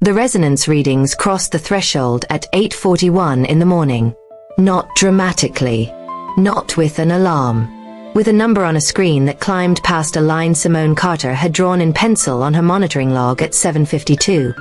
The resonance readings crossed the threshold at 8:41 in the morning. Not dramatically. Not with an alarm. With a number on a screen that climbed past a line Simone Carter had drawn in pencil on her monitoring log at 7:52,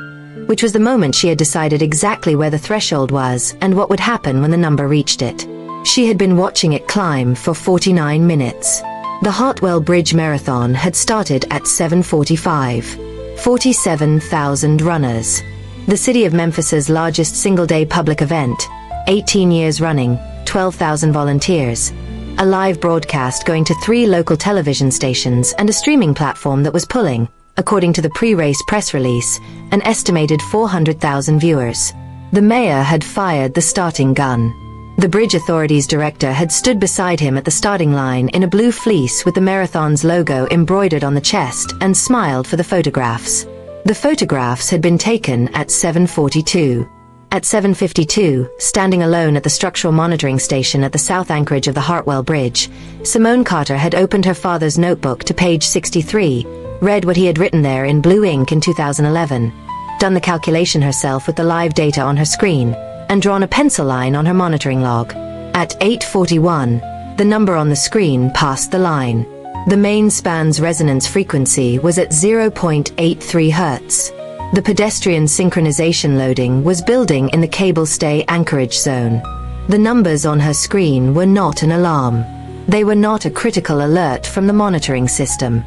which was the moment she had decided exactly where the threshold was and what would happen when the number reached it. She had been watching it climb for 49 minutes. The Hartwell Bridge Marathon had started at 7:45. 47,000 runners. The city of Memphis's largest single-day public event, 18 years running, 12,000 volunteers. A live broadcast going to 3 local television stations and a streaming platform that was pulling, according to the pre-race press release, an estimated 400,000 viewers. The mayor had fired the starting gun. The Bridge Authority's director had stood beside him at the starting line in a blue fleece with the marathon's logo embroidered on the chest and smiled for the photographs. The photographs had been taken at 7:42. At 7:52, standing alone at the structural monitoring station at the south anchorage of the Hartwell Bridge, Simone Carter had opened her father's notebook to page 63, read what he had written there in blue ink in 2011, done the calculation herself with the live data on her screen, and drawn a pencil line on her monitoring log. At 8:41, the number on the screen passed the line. The main span's resonance frequency was at 0.83 Hz. The pedestrian synchronization loading was building in the cable stay anchorage zone. The numbers on her screen were not an alarm. They were not a critical alert from the monitoring system.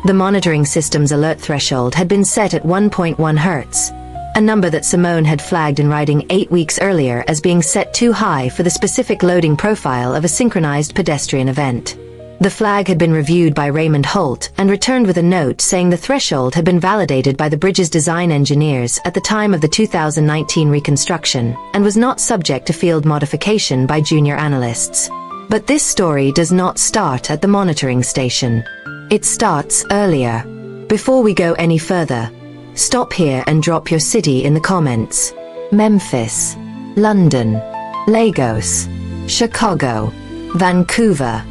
The monitoring system's alert threshold had been set at 1.1 Hz. A number that Simone had flagged in writing 8 weeks earlier as being set too high for the specific loading profile of a synchronized pedestrian event. The flag had been reviewed by Raymond Holt and returned with a note saying the threshold had been validated by the bridge's design engineers at the time of the 2019 reconstruction and was not subject to field modification by junior analysts. But this story does not start at the monitoring station. It starts earlier. Before we go any further, stop here and drop your city in the comments. Memphis, London, Lagos, Chicago, Vancouver.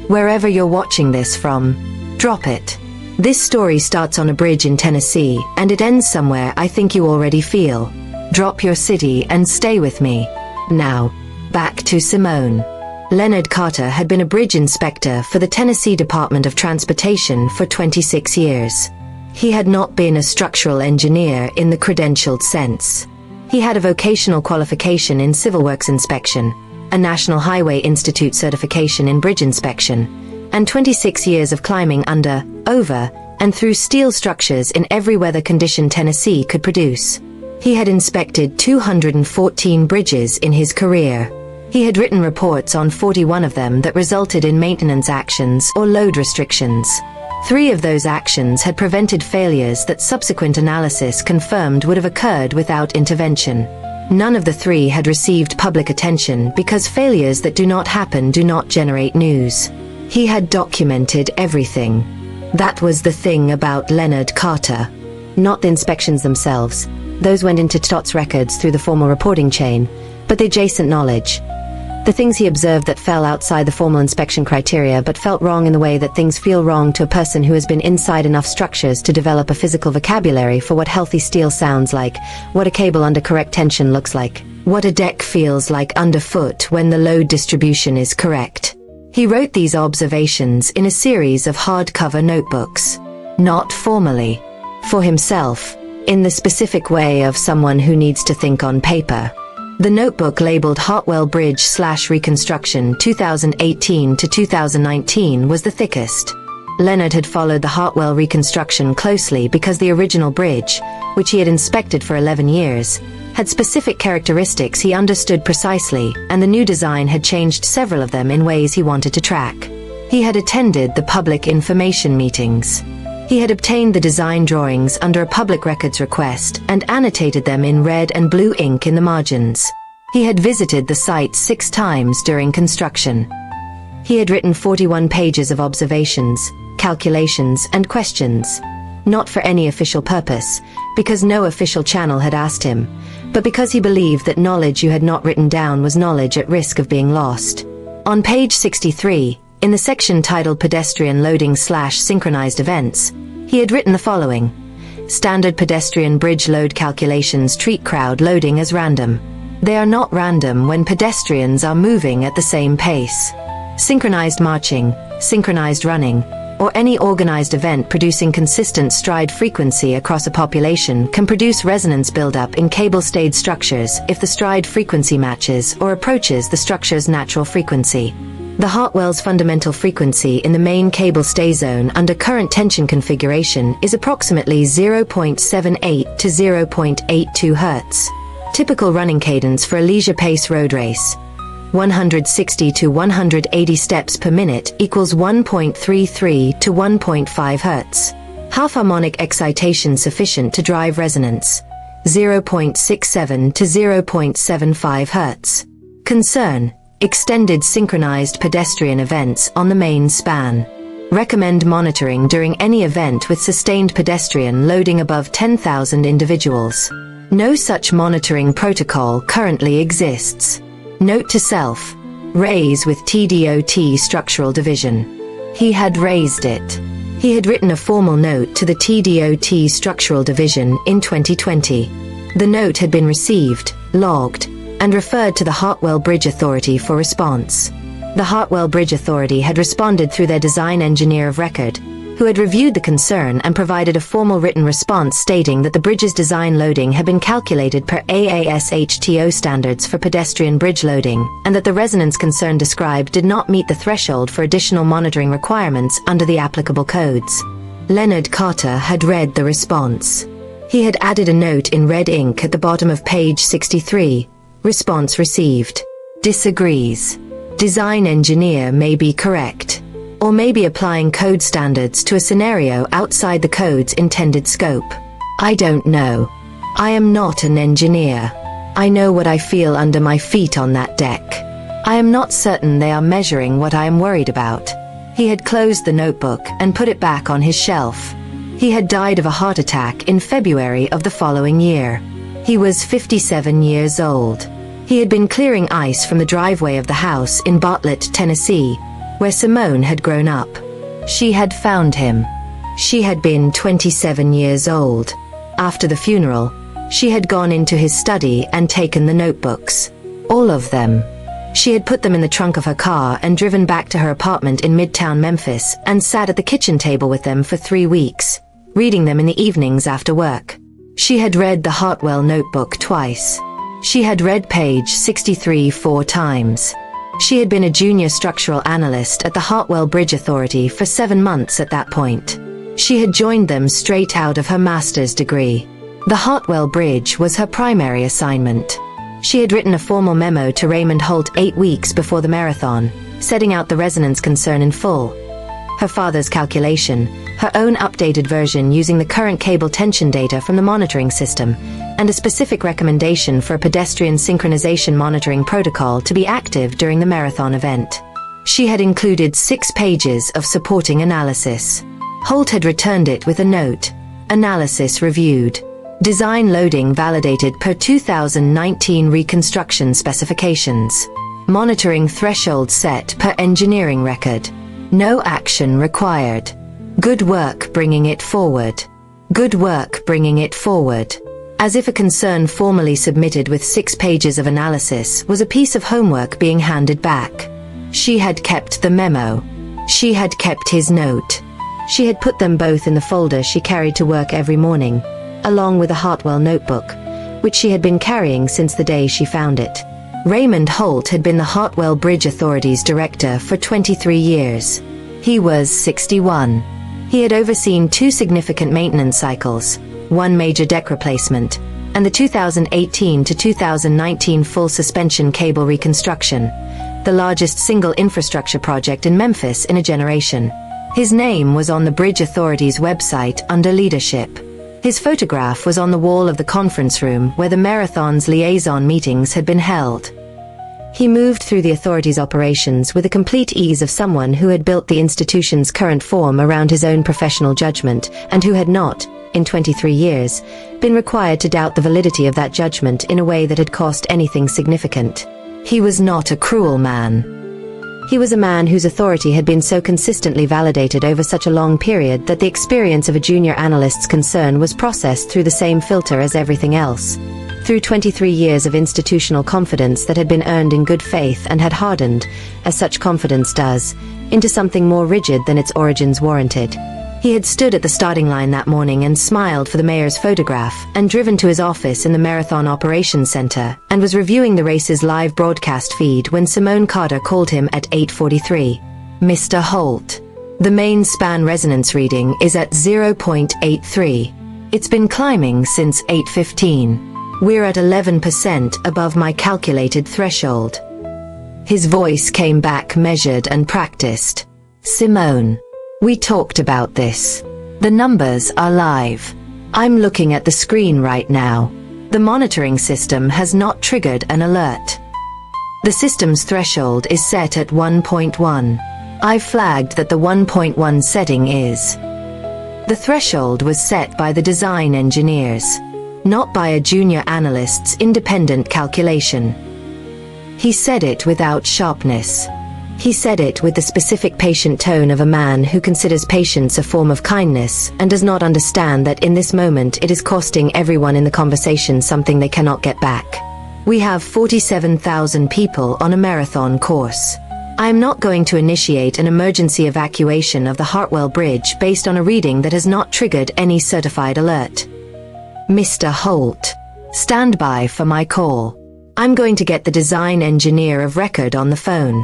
Wherever you're watching this from, drop it. This story starts on a bridge in Tennessee, and it ends somewhere I think you already feel. Drop your city and stay with me. Now, back to Simone. Leonard Carter had been a bridge inspector for the Tennessee Department of Transportation for 26 years. He had not been a structural engineer in the credentialed sense. He had a vocational qualification in civil works inspection, a National Highway Institute certification in bridge inspection, and 26 years of climbing under, over, and through steel structures in every weather condition Tennessee could produce. He had inspected 214 bridges in his career. He had written reports on 41 of them that resulted in maintenance actions or load restrictions. 3 of those actions had prevented failures that subsequent analysis confirmed would have occurred without intervention. None of the 3 had received public attention because failures that do not happen do not generate news. He had documented everything. That was the thing about Leonard Carter. Not the inspections themselves. Those went into TOTS records through the formal reporting chain, but the adjacent knowledge. The things he observed that fell outside the formal inspection criteria but felt wrong in the way that things feel wrong to a person who has been inside enough structures to develop a physical vocabulary for what healthy steel sounds like, what a cable under correct tension looks like, what a deck feels like underfoot when the load distribution is correct. He wrote these observations in a series of hardcover notebooks. Not formally. For himself, in the specific way of someone who needs to think on paper. The notebook labeled Hartwell Bridge/Reconstruction 2018 to 2019 was the thickest. Leonard had followed the Hartwell reconstruction closely because the original bridge, which he had inspected for 11 years, had specific characteristics he understood precisely, and the new design had changed several of them in ways he wanted to track. He had attended the public information meetings. He had obtained the design drawings under a public records request and annotated them in red and blue ink in the margins. He had visited the site 6 times during construction. He had written 41 pages of observations, calculations, and questions. Not for any official purpose, because no official channel had asked him, but because he believed that knowledge you had not written down was knowledge at risk of being lost. On page 63, in the section titled Pedestrian Loading/Synchronized Events, he had written the following. Standard pedestrian bridge load calculations treat crowd loading as random. They are not random when pedestrians are moving at the same pace. Synchronized marching, synchronized running, or any organized event producing consistent stride frequency across a population can produce resonance buildup in cable-stayed structures if the stride frequency matches or approaches the structure's natural frequency. The Hartwell's fundamental frequency in the main cable stay zone under current tension configuration is approximately 0.78 to 0.82 Hz. Typical running cadence for a leisure pace road race: 160 to 180 steps per minute equals 1.33 to 1.5 Hz. Half harmonic excitation sufficient to drive resonance: 0.67 to 0.75 Hz. Concern: extended synchronized pedestrian events on the main span. Recommend monitoring during any event with sustained pedestrian loading above 10,000 individuals. No such monitoring protocol currently exists. Note to self: raise with TDOT structural division. He had raised it. He had written a formal note to the TDOT structural division in 2020. The note had been received, logged, and referred to the Hartwell Bridge Authority for response. The Hartwell Bridge Authority had responded through their design engineer of record, who had reviewed the concern and provided a formal written response stating that the bridge's design loading had been calculated per AASHTO standards for pedestrian bridge loading, and that the resonance concern described did not meet the threshold for additional monitoring requirements under the applicable codes. Leonard Carter had read the response. He had added a note in red ink at the bottom of page 63. Response received. Disagrees. Design engineer may be correct, or may be applying code standards to a scenario outside the code's intended scope. I don't know. I am not an engineer. I know what I feel under my feet on that deck. I am not certain they are measuring what I am worried about. He had closed the notebook and put it back on his shelf. He had died of a heart attack in February of the following year. He was 57 years old. He had been clearing ice from the driveway of the house in Bartlett, Tennessee, where Simone had grown up. She had found him. She had been 27 years old. After the funeral, she had gone into his study and taken the notebooks. All of them. She had put them in the trunk of her car and driven back to her apartment in Midtown Memphis and sat at the kitchen table with them for 3 weeks, reading them in the evenings after work. She had read the Hartwell notebook twice. She had read page 63 4 times. She had been a junior structural analyst at the Hartwell Bridge Authority for 7 months at that point. She had joined them straight out of her master's degree. The Hartwell Bridge was her primary assignment. She had written a formal memo to Raymond Holt 8 weeks before the marathon, setting out the resonance concern in full. Her father's calculation, her own updated version using the current cable tension data from the monitoring system, and a specific recommendation for a pedestrian synchronization monitoring protocol to be active during the marathon event. She had included 6 pages of supporting analysis. Holt had returned it with a note: analysis reviewed. Design loading validated per 2019 reconstruction specifications. Monitoring threshold set per engineering record. No action required. Good work bringing it forward. Good work bringing it forward. As if a concern formally submitted with 6 pages of analysis was a piece of homework being handed back. She had kept the memo. She had kept his note. She had put them both in the folder she carried to work every morning, along with a Hartwell notebook, which she had been carrying since the day she found it. Raymond Holt had been the Hartwell Bridge Authority's director for 23 years. He was 61. He had overseen 2 significant maintenance cycles, 1 major deck replacement, and the 2018 to 2019 full suspension cable reconstruction, the largest single infrastructure project in Memphis in a generation. His name was on the Bridge Authority's website under leadership. His photograph was on the wall of the conference room where the marathon's liaison meetings had been held. He moved through the authority's operations with the complete ease of someone who had built the institution's current form around his own professional judgment and who had not, in 23 years, been required to doubt the validity of that judgment in a way that had cost anything significant. He was not a cruel man. He was a man whose authority had been so consistently validated over such a long period that the experience of a junior analyst's concern was processed through the same filter as everything else. Through 23 years of institutional confidence that had been earned in good faith and had hardened, as such confidence does, into something more rigid than its origins warranted. He had stood at the starting line that morning and smiled for the mayor's photograph, and driven to his office in the Marathon Operations Center, and was reviewing the race's live broadcast feed when Simone Carter called him at 8:43. "Mr. Holt, the main span resonance reading is at 0.83. It's been climbing since 8:15. We're at 11% above my calculated threshold." His voice came back measured and practiced. "Simone, we talked about this. The numbers are live. I'm looking at the screen right now. The monitoring system has not triggered an alert. The system's threshold is set at 1.1. I flagged that the 1.1 setting is. The threshold was set by the design engineers, not by a junior analyst's independent calculation." He said it without sharpness. He said it with the specific patient tone of a man who considers patience a form of kindness and does not understand that in this moment it is costing everyone in the conversation something they cannot get back. "We have 47,000 people on a marathon course. I am not going to initiate an emergency evacuation of the Hartwell Bridge based on a reading that has not triggered any certified alert. Mr. Holt, stand by for my call. I'm going to get the design engineer of record on the phone."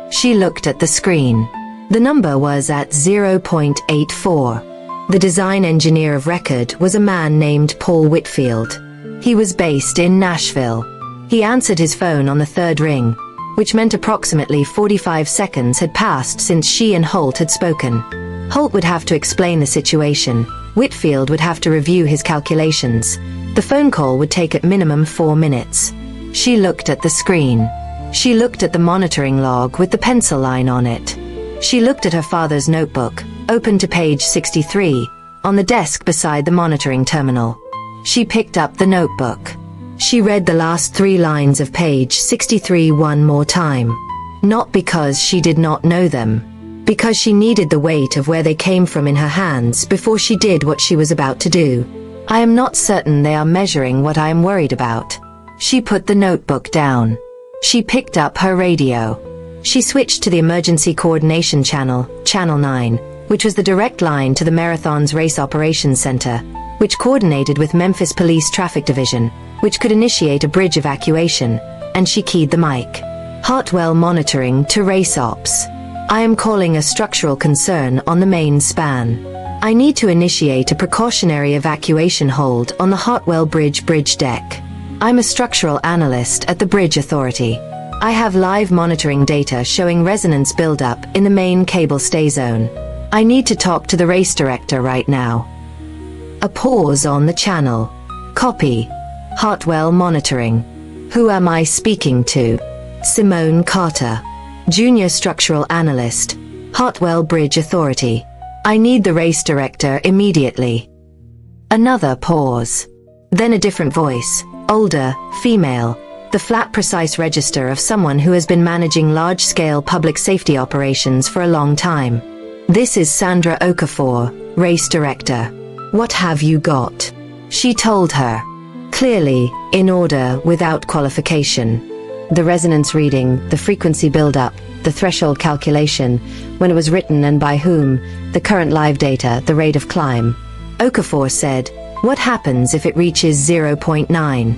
She looked at the screen. The number was at 0.84. The design engineer of record was a man named Paul Whitfield. He was based in Nashville. He answered his phone on the third ring, which meant approximately 45 seconds had passed since she and Holt had spoken. Holt would have to explain the situation. Whitfield would have to review his calculations. The phone call would take at minimum 4 minutes. She looked at the screen. She looked at the monitoring log with the pencil line on it. She looked at her father's notebook, open to page 63, on the desk beside the monitoring terminal. She picked up the notebook. She read the last 3 lines of page 63 one more time. Not because she did not know them, because she needed the weight of where they came from in her hands before she did what she was about to do. "I am not certain they are measuring what I am worried about." She put the notebook down. She picked up her radio. She switched to the emergency coordination channel, Channel 9, which was the direct line to the Marathon's Race Operations Center, which coordinated with Memphis Police Traffic Division, which could initiate a bridge evacuation, and she keyed the mic. "Hartwell monitoring to Race Ops. I am calling a structural concern on the main span. I need to initiate a precautionary evacuation hold on the Hartwell Bridge deck. I'm a structural analyst at the Bridge Authority. I have live monitoring data showing resonance buildup in the main cable stay zone. I need to talk to the race director right now." A pause on the channel. Copy. Hartwell monitoring. "Who am I speaking to?" "Simone Carter. Junior structural analyst. Hartwell Bridge Authority. I need the race director immediately." Another pause. Then a different voice. Older, female. The flat precise register of someone who has been managing large-scale public safety operations for a long time. "This is Sandra Okafor, race director. What have you got?" She told her. Clearly, in order, without qualification. The resonance reading, the frequency build-up, the threshold calculation, when it was written and by whom, the current live data, the rate of climb. Okafor said, "What happens if it reaches 0.9?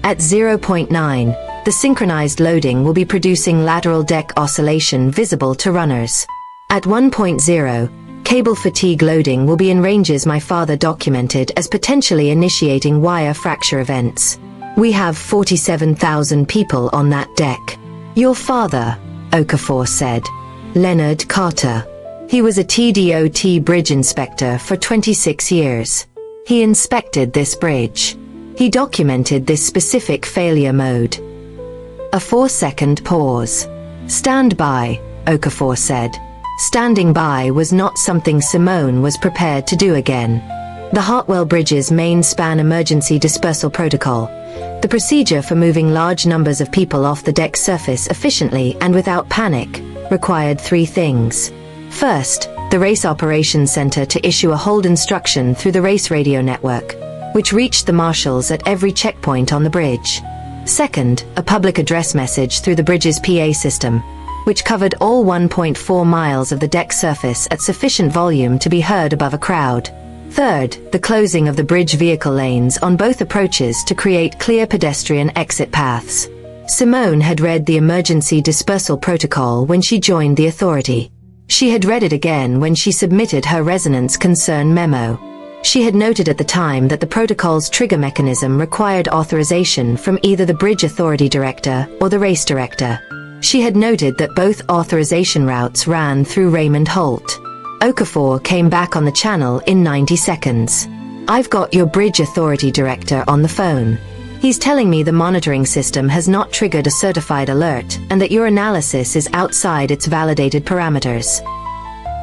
At 0.9, the synchronized loading will be producing lateral deck oscillation visible to runners. At 1.0, cable fatigue loading will be in ranges my father documented as potentially initiating wire fracture events. We have 47,000 people on that deck." "Your father," Okafor said. "Leonard Carter. He was a TDOT bridge inspector for 26 years. He inspected this bridge. He documented this specific failure mode." A 4-second pause. "Stand by," Okafor said. Standing by was not something Simone was prepared to do again. The Hartwell Bridge's main span emergency dispersal protocol, The procedure for moving large numbers of people off the deck surface efficiently and without panic required 3 things. First, the Race Operations Center to issue a hold instruction through the race radio network, which reached the marshals at every checkpoint on the bridge. Second, a public address message through the bridge's PA system, which covered all 1.4 miles of the deck surface at sufficient volume to be heard above a crowd. Third, the closing of the bridge vehicle lanes on both approaches to create clear pedestrian exit paths. Simone had read the emergency dispersal protocol when she joined the authority. She had read it again when she submitted her resonance concern memo. She had noted at the time that the protocol's trigger mechanism required authorization from either the bridge authority director or the race director. She had noted that both authorization routes ran through Raymond Holt. Okafor came back on the channel in 90 seconds. "I've got your bridge authority director on the phone. He's telling me the monitoring system has not triggered a certified alert and that your analysis is outside its validated parameters."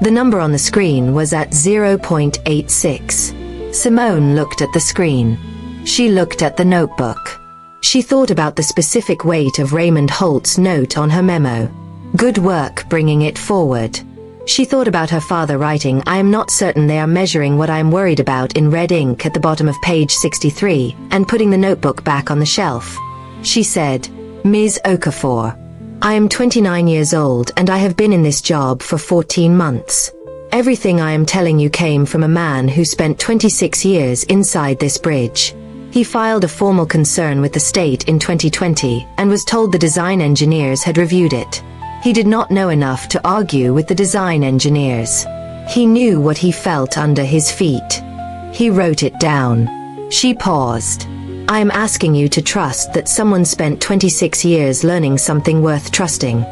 The number on the screen was at 0.86. Simone looked at the screen. She looked at the notebook. She thought about the specific weight of Raymond Holt's note on her memo. Good work bringing it forward. She thought about her father writing, "I am not certain they are measuring what I am worried about," in red ink at the bottom of page 63, and putting the notebook back on the shelf. She said, "Ms. Okafor, I am 29 years old and I have been in this job for 14 months. Everything I am telling you came from a man who spent 26 years inside this bridge. He filed a formal concern with the state in 2020 and was told the design engineers had reviewed it. He did not know enough to argue with the design engineers. He knew what he felt under his feet. He wrote it down." She paused. "I am asking you to trust that someone spent 26 years learning something worth trusting."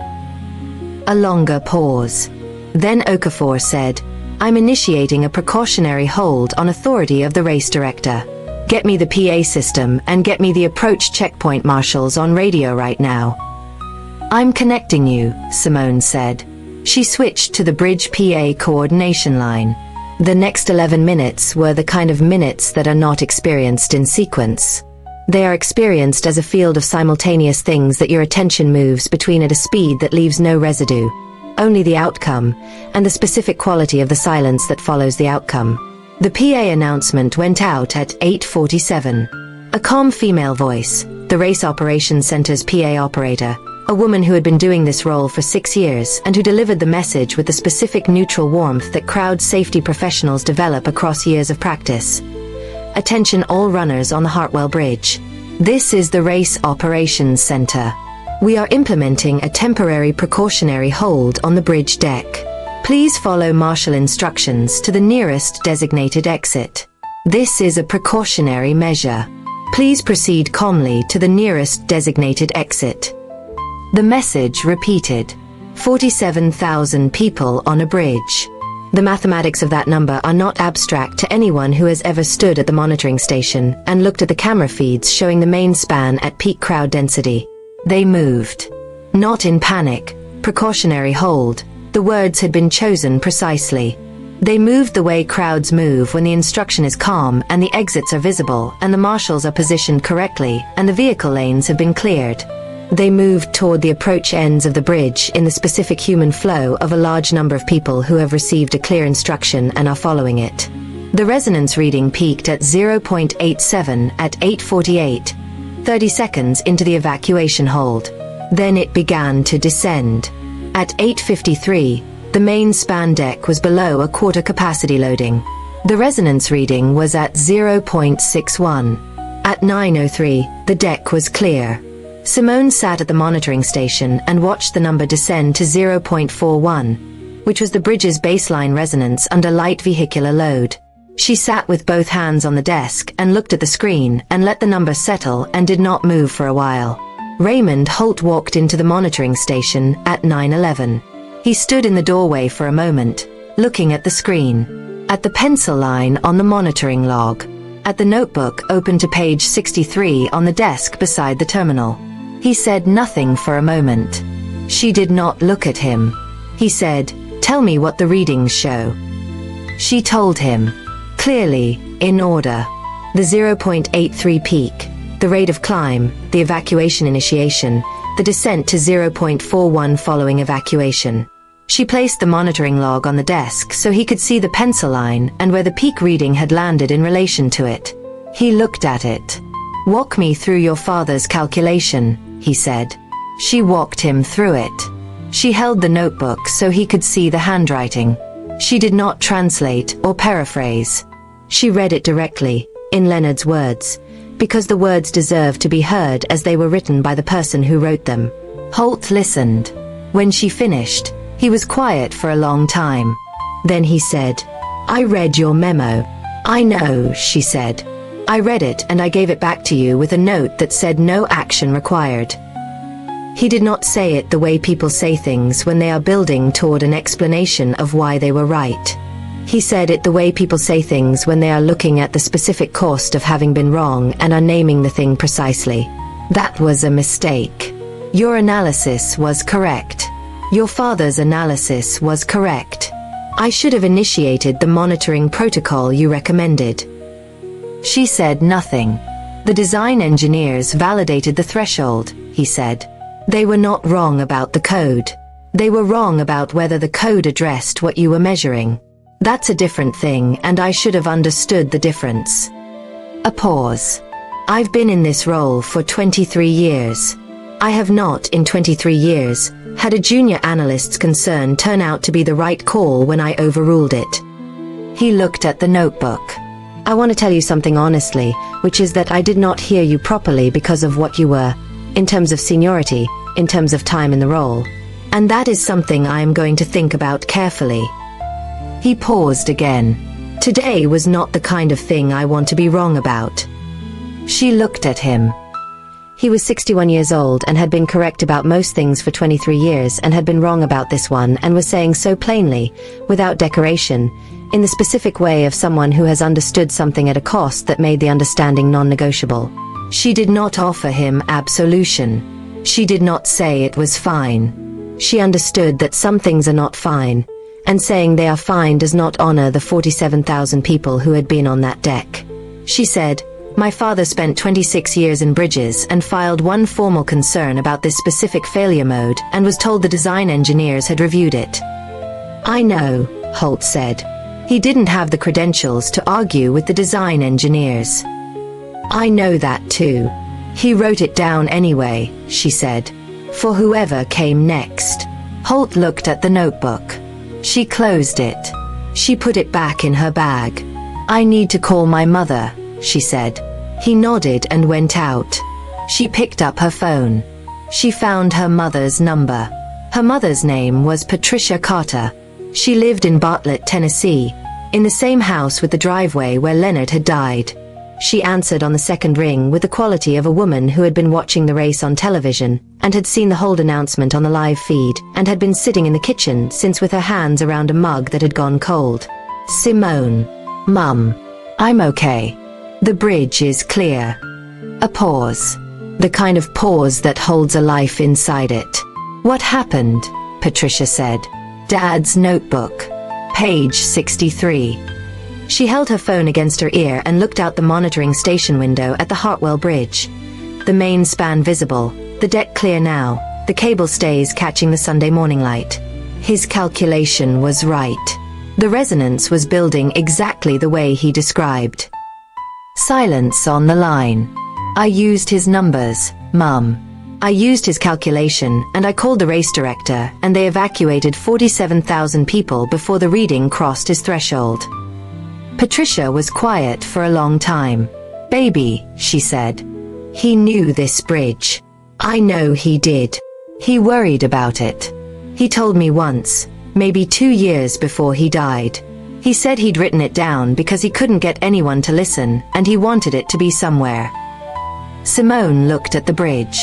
A longer pause. Then Okafor said, "I'm initiating a precautionary hold on authority of the race director. Get me the PA system and get me the approach checkpoint marshals on radio right now." "I'm connecting you," Simone said. She switched to the bridge PA coordination line. The next 11 minutes were the kind of minutes that are not experienced in sequence. They are experienced as a field of simultaneous things that your attention moves between at a speed that leaves no residue. Only the outcome, and the specific quality of the silence that follows the outcome. The PA announcement went out at 8:47. A calm female voice, the Race Operations Center's PA operator, a woman who had been doing this role for 6 years and who delivered the message with the specific neutral warmth that crowd safety professionals develop across years of practice. "Attention all runners on the Hartwell Bridge. This is the Race Operations Center. We are implementing a temporary precautionary hold on the bridge deck. Please follow marshal instructions to the nearest designated exit. This is a precautionary measure. Please proceed calmly to the nearest designated exit." The message repeated. 47,000 people on a bridge. The mathematics of that number are not abstract to anyone who has ever stood at the monitoring station and looked at the camera feeds showing the main span at peak crowd density. They moved. Not in panic, precautionary hold. The words had been chosen precisely. They moved the way crowds move when the instruction is calm and the exits are visible and the marshals are positioned correctly and the vehicle lanes have been cleared. They moved toward the approach ends of the bridge in the specific human flow of a large number of people who have received a clear instruction and are following it. The resonance reading peaked at 0.87 at 8:48, 30 seconds into the evacuation hold. Then it began to descend. At 8:53, the main span deck was below a quarter capacity loading. The resonance reading was at 0.61. At 9:03, the deck was clear. Simone sat at the monitoring station and watched the number descend to 0.41, which was the bridge's baseline resonance under light vehicular load. She sat with both hands on the desk and looked at the screen and let the number settle and did not move for a while. Raymond Holt walked into the monitoring station at 9:11. He stood in the doorway for a moment, looking at the screen, at the pencil line on the monitoring log, at the notebook open to page 63 on the desk beside the terminal. He said nothing for a moment. She did not look at him. He said, "Tell me what the readings show." She told him, clearly, in order. The 0.83 peak, the rate of climb, the evacuation initiation, the descent to 0.41 following evacuation. She placed the monitoring log on the desk so he could see the pencil line and where the peak reading had landed in relation to it. He looked at it. "Walk me through your father's calculation," he said. She walked him through it. She held the notebook so he could see the handwriting. She did not translate or paraphrase. She read it directly, in Leonard's words, because the words deserved to be heard as they were written by the person who wrote them. Holt listened. When she finished, he was quiet for a long time. Then he said, "I read your memo." "I know," she said. "I read it and I gave it back to you with a note that said no action required." He did not say it the way people say things when they are building toward an explanation of why they were right. He said it the way people say things when they are looking at the specific cost of having been wrong and are naming the thing precisely. "That was a mistake. Your analysis was correct. Your father's analysis was correct. I should have initiated the monitoring protocol you recommended." She said nothing. "The design engineers validated the threshold," he said. "They were not wrong about the code. They were wrong about whether the code addressed what you were measuring. That's a different thing, and I should have understood the difference." A pause. "I've been in this role for 23 years. I have not, in 23 years, had a junior analyst's concern turn out to be the right call when I overruled it." He looked at the notebook. "I want to tell you something honestly, which is that I did not hear you properly because of what you were, in terms of seniority, in terms of time in the role. And that is something I am going to think about carefully." He paused again. "Today was not the kind of thing I want to be wrong about." She looked at him. He was 61 years old and had been correct about most things for 23 years and had been wrong about this one and was saying so plainly, without decoration, in the specific way of someone who has understood something at a cost that made the understanding non-negotiable. She did not offer him absolution. She did not say it was fine. She understood that some things are not fine, and saying they are fine does not honor the 47,000 people who had been on that deck. She said, "My father spent 26 years in bridges and filed one formal concern about this specific failure mode and was told the design engineers had reviewed it." "I know," Holt said. He didn't have the credentials to argue with the design engineers. "I know that too. He wrote it down anyway," she said. "For whoever came next." Holt looked at the notebook. She closed it. She put it back in her bag. "I need to call my mother," she said. He nodded and went out. She picked up her phone. She found her mother's number. Her mother's name was Patricia Carter. She lived in Bartlett, Tennessee, in the same house with the driveway where Leonard had died. She answered on the second ring with the quality of a woman who had been watching the race on television, and had seen the hold announcement on the live feed, and had been sitting in the kitchen since with her hands around a mug that had gone cold. "Simone. Mum. I'm okay. The bridge is clear." A pause. The kind of pause that holds a life inside it. "What happened?" Patricia said. "Dad's notebook. Page 63. She held her phone against her ear and looked out the monitoring station window at the Hartwell Bridge. The main span visible, the deck clear now, the cable stays catching the Sunday morning light. His calculation was right. The resonance was building exactly the way he described. Silence on the line. "I used his numbers, Mum. I used his calculation, and I called the race director, and they evacuated 47,000 people before the reading crossed his threshold." Patricia was quiet for a long time. "Baby," she said. "He knew this bridge. I know he did. He worried about it. He told me once, maybe 2 years before he died. He said he'd written it down because he couldn't get anyone to listen, and he wanted it to be somewhere." Simone looked at the bridge.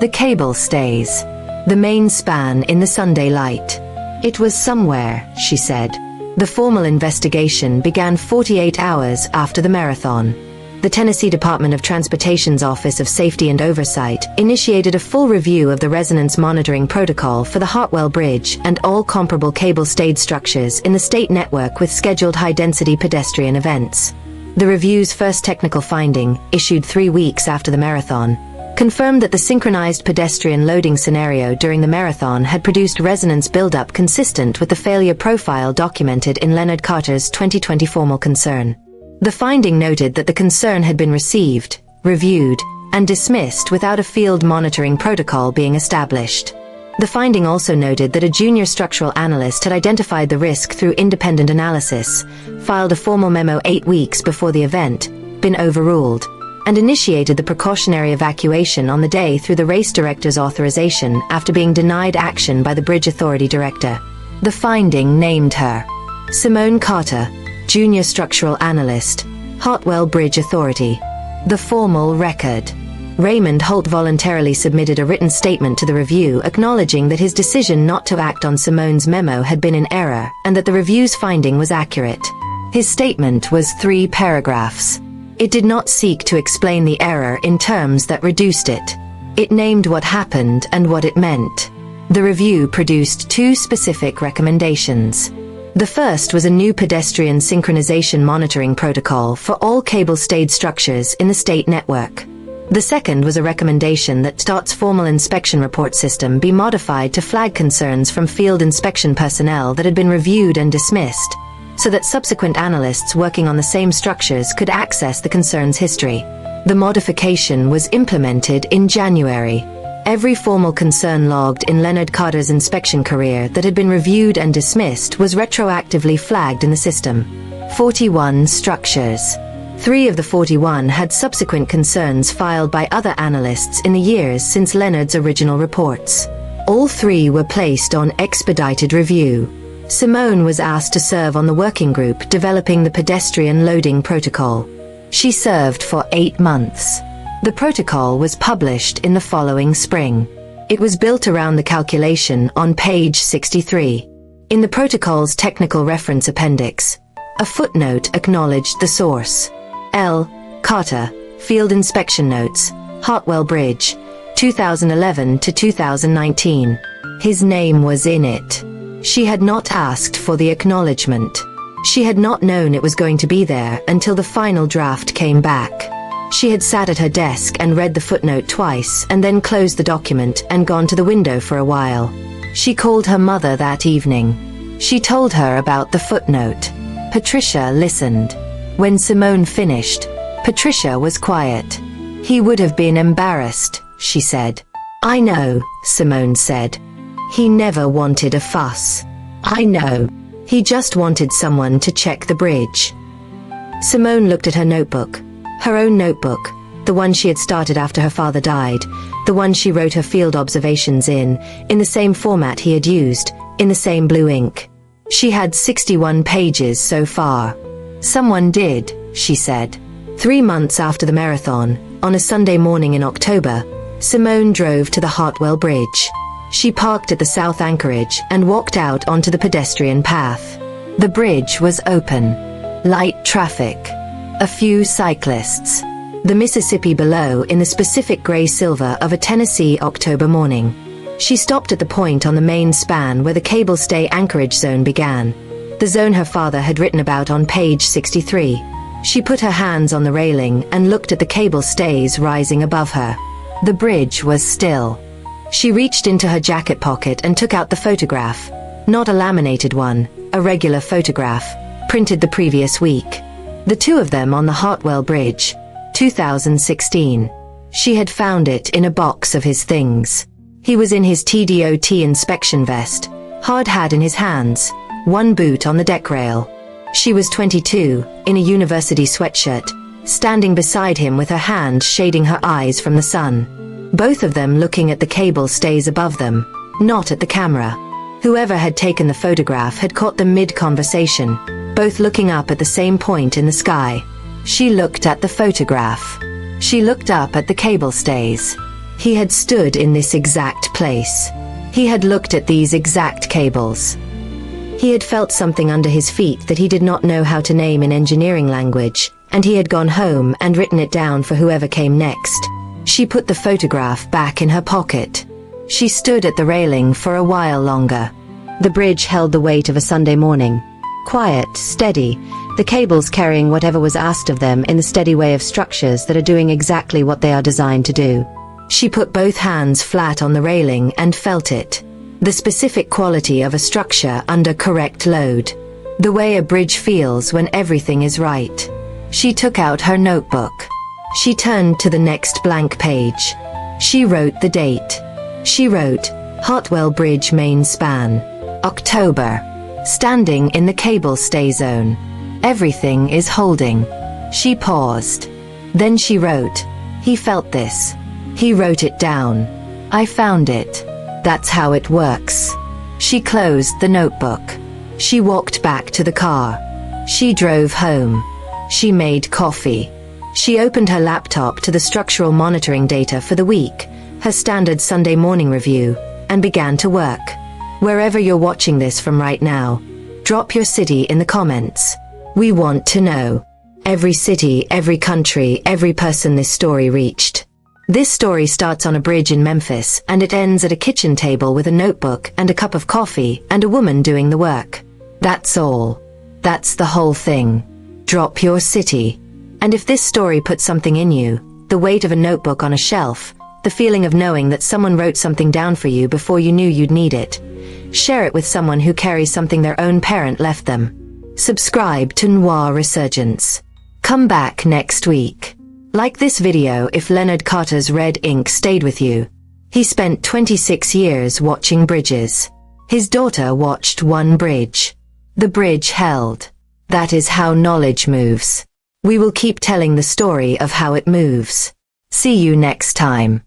The cable stays. The main span in the Sunday light. "It was somewhere," she said. The formal investigation began 48 hours after the marathon. The Tennessee Department of Transportation's Office of Safety and Oversight initiated a full review of the resonance monitoring protocol for the Hartwell Bridge and all comparable cable-stayed structures in the state network with scheduled high-density pedestrian events. The review's first technical finding, issued 3 weeks after the marathon, confirmed that the synchronized pedestrian loading scenario during the marathon had produced resonance buildup consistent with the failure profile documented in Leonard Carter's 2020 formal concern. The finding noted that the concern had been received, reviewed, and dismissed without a field monitoring protocol being established. The finding also noted that a junior structural analyst had identified the risk through independent analysis, filed a formal memo 8 weeks before the event, been overruled, and initiated the precautionary evacuation on the day through the race director's authorization after being denied action by the bridge authority director. The finding named her Simone Carter, junior structural analyst, Hartwell Bridge Authority. The formal record. Raymond Holt voluntarily submitted a written statement to the review acknowledging that his decision not to act on Simone's memo had been in error and that the review's finding was accurate. His statement was 3 paragraphs. It did not seek to explain the error in terms that reduced it. It named what happened and what it meant. The review produced 2 specific recommendations. The first was a new pedestrian synchronization monitoring protocol for all cable-stayed structures in the state network. The second was a recommendation that STOT's formal inspection report system be modified to flag concerns from field inspection personnel that had been reviewed and dismissed, so that subsequent analysts working on the same structures could access the concern's history. The modification was implemented in January. Every formal concern logged in Leonard Carter's inspection career that had been reviewed and dismissed was retroactively flagged in the system. 41 structures. 3 of the 41 had subsequent concerns filed by other analysts in the years since Leonard's original reports. All 3 were placed on expedited review. Simone was asked to serve on the working group developing the pedestrian loading protocol. She served for 8 months. The protocol was published in the following spring. It was built around the calculation on page 63. In the protocol's technical reference appendix, a footnote acknowledged the source. L. Carter, Field Inspection Notes, Hartwell Bridge, 2011 to 2019. His name was in it. She had not asked for the acknowledgement. She had not known it was going to be there until the final draft came back. She had sat at her desk and read the footnote twice and then closed the document and gone to the window for a while. She called her mother that evening. She told her about the footnote. Patricia listened. When Simone finished, Patricia was quiet. He would have been embarrassed, she said. I know, Simone said. He never wanted a fuss. I know. He just wanted someone to check the bridge. Simone looked at her notebook. Her own notebook, the one she had started after her father died, the one she wrote her field observations in the same format he had used, in the same blue ink. She had 61 pages so far. Someone did, she said. 3 months after the marathon, on a Sunday morning in October, Simone drove to the Hartwell Bridge. She parked at the South Anchorage and walked out onto the pedestrian path. The bridge was open. Light traffic. A few cyclists. The Mississippi below in the specific gray-silver of a Tennessee October morning. She stopped at the point on the main span where the cable stay anchorage zone began. The zone her father had written about on page 63. She put her hands on the railing and looked at the cable stays rising above her. The bridge was still. She reached into her jacket pocket and took out the photograph. Not a laminated one, a regular photograph, printed the previous week. The 2 of them on the Hartwell Bridge, 2016. She had found it in a box of his things. He was in his TDOT inspection vest, hard hat in his hands, 1 boot on the deck rail. She was 22, in a university sweatshirt, standing beside him with her hand shading her eyes from the sun. Both of them looking at the cable stays above them, not at the camera. Whoever had taken the photograph had caught them mid-conversation, both looking up at the same point in the sky. She looked at the photograph. She looked up at the cable stays. He had stood in this exact place. He had looked at these exact cables. He had felt something under his feet that he did not know how to name in engineering language, and he had gone home and written it down for whoever came next. She put the photograph back in her pocket. She stood at the railing for a while longer. The bridge held the weight of a Sunday morning. Quiet, steady, the cables carrying whatever was asked of them in the steady way of structures that are doing exactly what they are designed to do. She put both hands flat on the railing and felt it. The specific quality of a structure under correct load. The way a bridge feels when everything is right. She took out her notebook. She turned to the next blank page. She wrote the date. She wrote, Hartwell Bridge main span. October. Standing in the cable stay zone. Everything is holding. She paused. Then she wrote, he felt this. He wrote it down. I found it. That's how it works. She closed the notebook. She walked back to the car. She drove home. She made coffee. She opened her laptop to the structural monitoring data for the week, her standard Sunday morning review, and began to work. Wherever you're watching this from right now, drop your city in the comments. We want to know. Every city, every country, every person this story reached. This story starts on a bridge in Memphis, and it ends at a kitchen table with a notebook and a cup of coffee and a woman doing the work. That's all. That's the whole thing. Drop your city. And if this story put something in you, the weight of a notebook on a shelf, the feeling of knowing that someone wrote something down for you before you knew you'd need it, share it with someone who carries something their own parent left them. Subscribe to Noir Resurgence. Come back next week. Like this video if Leonard Carter's red ink stayed with you. He spent 26 years watching bridges. His daughter watched one bridge. The bridge held. That is how knowledge moves. We will keep telling the story of how it moves. See you next time.